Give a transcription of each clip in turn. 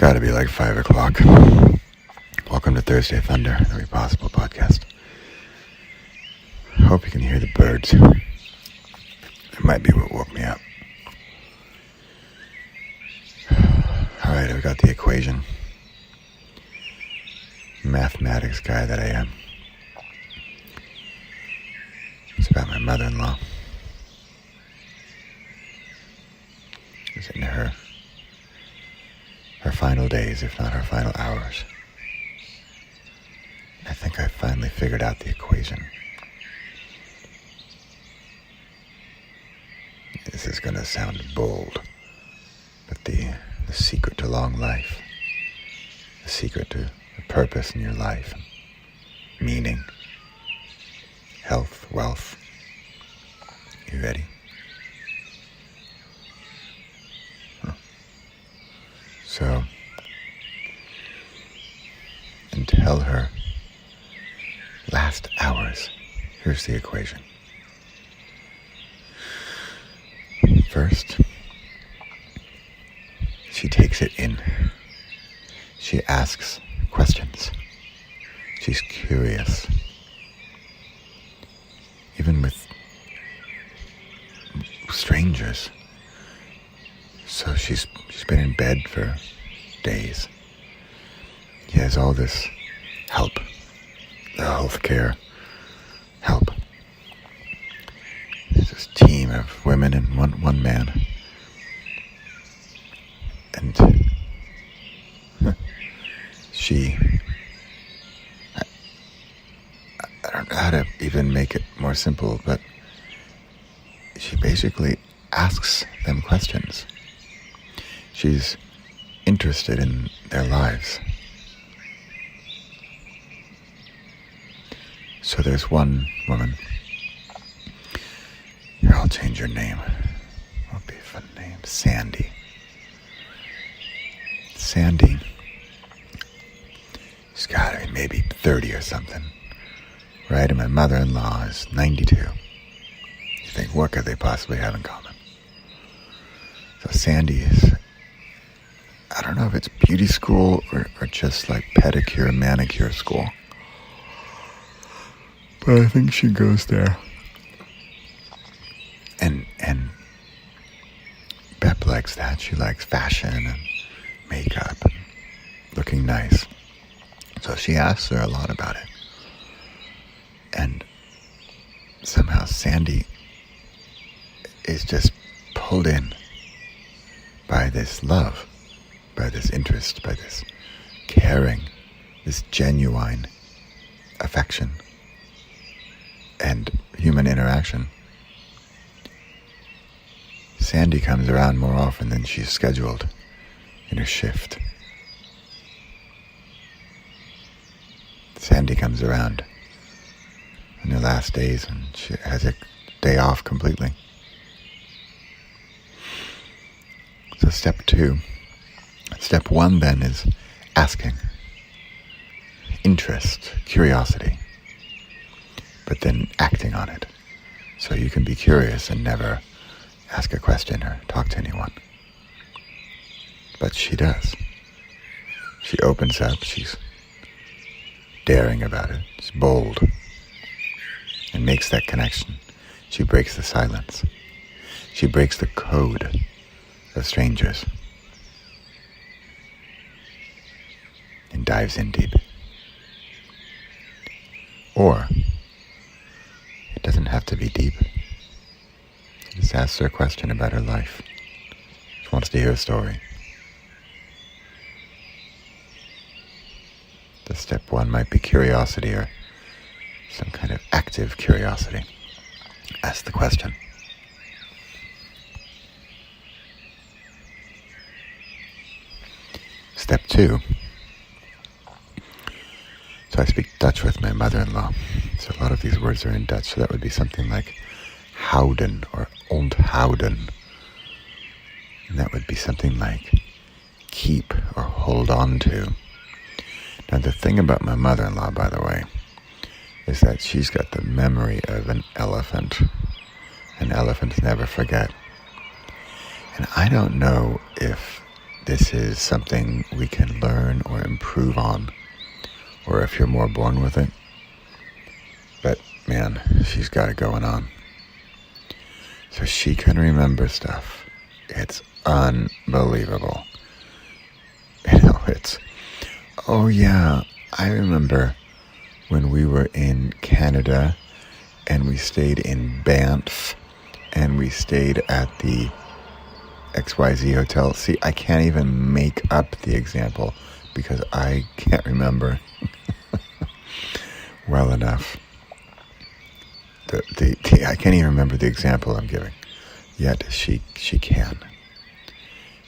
Gotta be like 5 o'clock. Welcome to Thursday Thunder, the Purposeful podcast. Hope you can hear the birds. It might be what woke me up. Alright, I've got the equation. Mathematics guy that I am. It's about my mother-in-law. It's in her final days, if not her final hours. I think I finally figured out the equation. This is going to sound bold, but the secret to long life, the secret to the purpose in your life, meaning, health, wealth. You ready? So, until her last hours, here's the equation. First, she takes it in. She asks questions. She's curious. Even with strangers. So she's been in bed for days. He has all this help, the healthcare help. There's this team of women and one man. And she, I don't know how to even make it more simple, but she basically asks them questions. She's interested in their lives. So there's one woman. Here, I'll change her name. What'll be a fun name? Sandy. Sandy. She's got to be maybe 30 or something. Right? And my mother-in-law is 92. You think, what could they possibly have in common? So Sandy is, I don't know if it's beauty school or just like pedicure, manicure school. But I think she goes there. And Bep likes that. She likes fashion and makeup and looking nice. So she asks her a lot about it. And somehow Sandy is just pulled in by this love, by this interest, by this caring, this genuine affection and human interaction. Sandy comes around more often than she's scheduled in her shift. Sandy comes around in her last days and she has a day off completely. So step 2. Step 1 then is asking. Interest, curiosity. But then acting on it. So you can be curious and never ask a question or talk to anyone. But she does. She opens up, she's daring about it, she's bold, and makes that connection. She breaks the silence. She breaks the code of strangers and dives in deep. Or it doesn't have to be deep. She just asks her a question about her life. She wants to hear a story. The step 1 might be curiosity or some kind of active curiosity. Ask the question. Step 2. So I speak Dutch with my mother-in-law. So a lot of these words are in Dutch. So that would be something like houden or onthouden. And that would be something like keep or hold on to. Now the thing about my mother-in-law, by the way, is that she's got the memory of an elephant. And elephants never forget. And I don't know if this is something we can learn or improve on, or if you're more born with it. But man, she's got it going on. So she can remember stuff. It's unbelievable. It's, oh yeah, I remember when we were in Canada and we stayed in Banff and we stayed at the XYZ hotel. See, I can't even make up the example because I can't remember well enough. I can't even remember the example I'm giving, yet she can.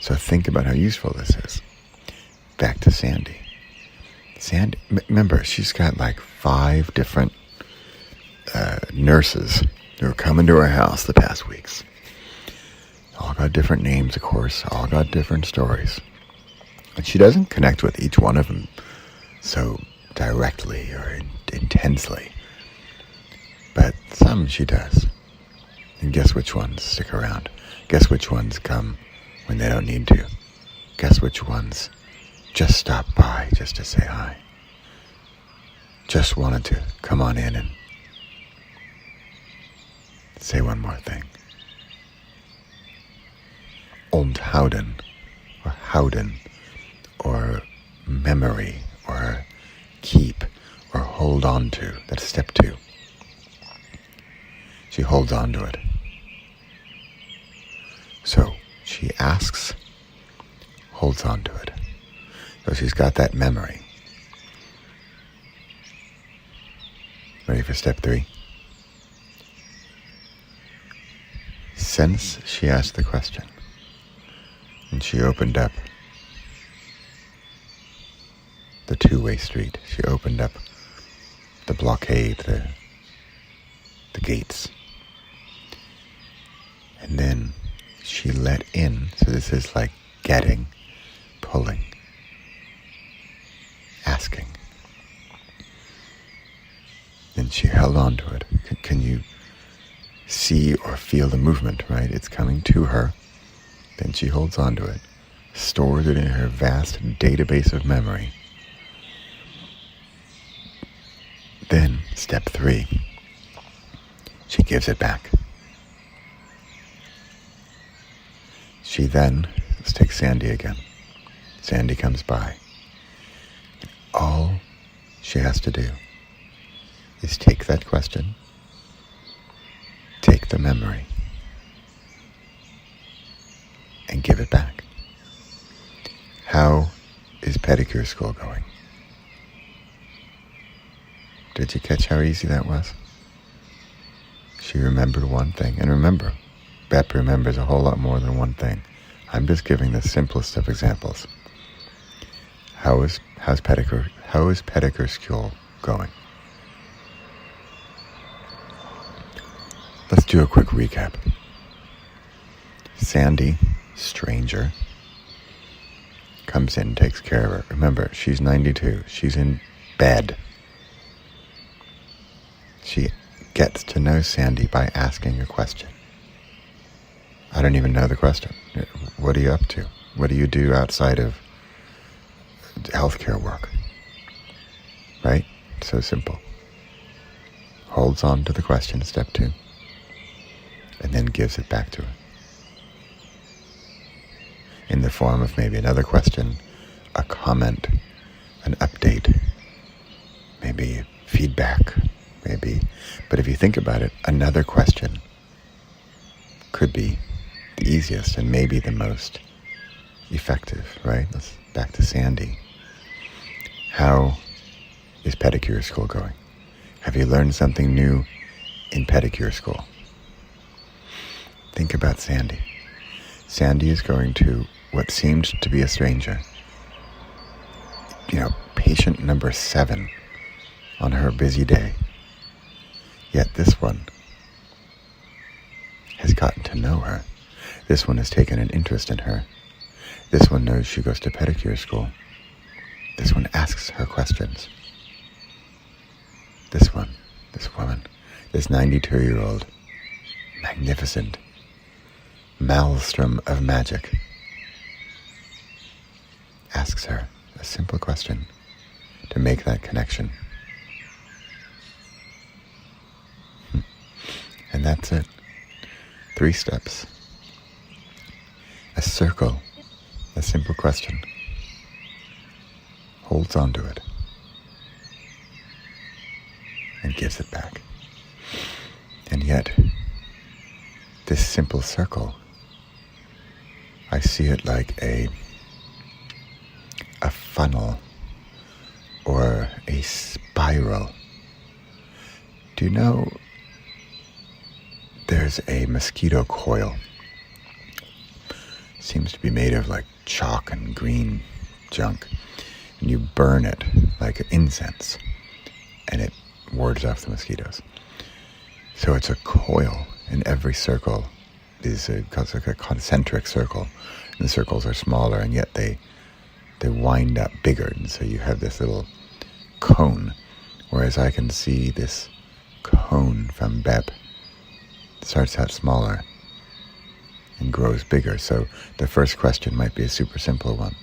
So think about how useful this is. Back to Sandy. Sandy, remember, she's got like 5 different nurses who are coming to her house the past weeks. All got different names, of course, all got different stories. And she doesn't connect with each one of them so directly or intensely. But some she does. And guess which ones stick around? Guess which ones come when they don't need to? Guess which ones just stop by just to say hi? Just wanted to come on in and say one more thing. Onthouden, or houden, or memory, or keep, or hold on to. That's step 2. She holds on to it. So she asks, holds on to it. So she's got that memory. Ready for step 3? Since she asked the question, and she opened up the two-way street, she opened up the blockade, the gates. And then she let in, so this is like getting, pulling, asking. Then she held on to it. Can you see or feel the movement, right? It's coming to her. Then she holds on to it, stores it in her vast database of memory. Then, step 3, she gives it back. She then, let's take Sandy again. Sandy comes by. And all she has to do is take that question, take the memory, and give it back. How is pedicure school going? Did you catch how easy that was? She remembered one thing. And remember, Bep remembers a whole lot more than one thing. I'm just giving the simplest of examples. How is pedicure school going? Let's do a quick recap. Sandy, stranger, comes in, takes care of her. Remember, she's 92. She's in bed. She gets to know Sandy by asking a question. I don't even know the question. What are you up to? What do you do outside of healthcare work? Right? So simple. Holds on to the question, step 2, and then gives it back to her. In the form of maybe another question, a comment, an update, maybe feedback, maybe. But if you think about it, another question could be the easiest and maybe the most effective, right? Let's back to Sandy. How is pedicure school going? Have you learned something new in pedicure school? Think about Sandy. Sandy is going to what seemed to be a stranger. Patient number 7 on her busy day. Yet this one has gotten to know her. This one has taken an interest in her. This one knows she goes to pedicure school. This one asks her questions. This woman, this 92-year-old, magnificent maelstrom of magic, asks her a simple question to make that connection. And that's it. 3 steps. A circle, a simple question, holds on to it, and gives it back. And yet, this simple circle, I see it like a funnel or a spiral. Do you know there's a mosquito coil? Seems to be made of like chalk and green junk. And you burn it like incense, and it wards off the mosquitoes. So it's a coil, and every circle is like a concentric circle. And the circles are smaller, and yet they wind up bigger. And so you have this little cone, whereas I can see this cone from Bep. It starts out smaller and grows bigger. So the first question might be a super simple one.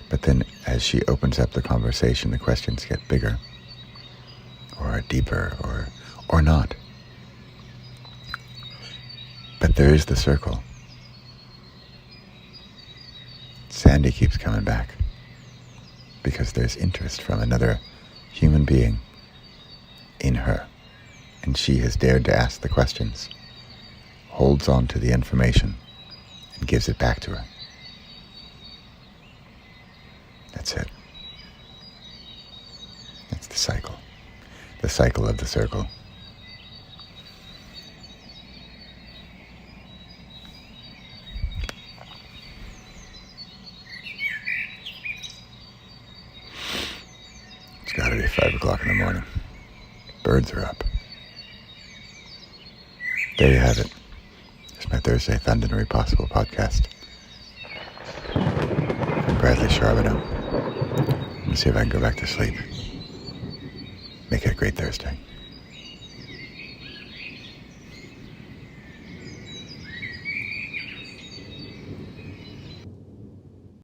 But then as she opens up the conversation, the questions get bigger or deeper or not. But there is the circle. Sandy keeps coming back because there's interest from another human being in her. And she has dared to ask the questions, holds on to the information, and gives it back to her. That's it. That's the cycle. The cycle of the circle. It's got to be 5 o'clock in the morning. Birds are up. There you have it. It's my Thursday Thundering Possible podcast. I'm Bradley Charbonneau. I'm going to see if I can go back to sleep. Make it a great Thursday.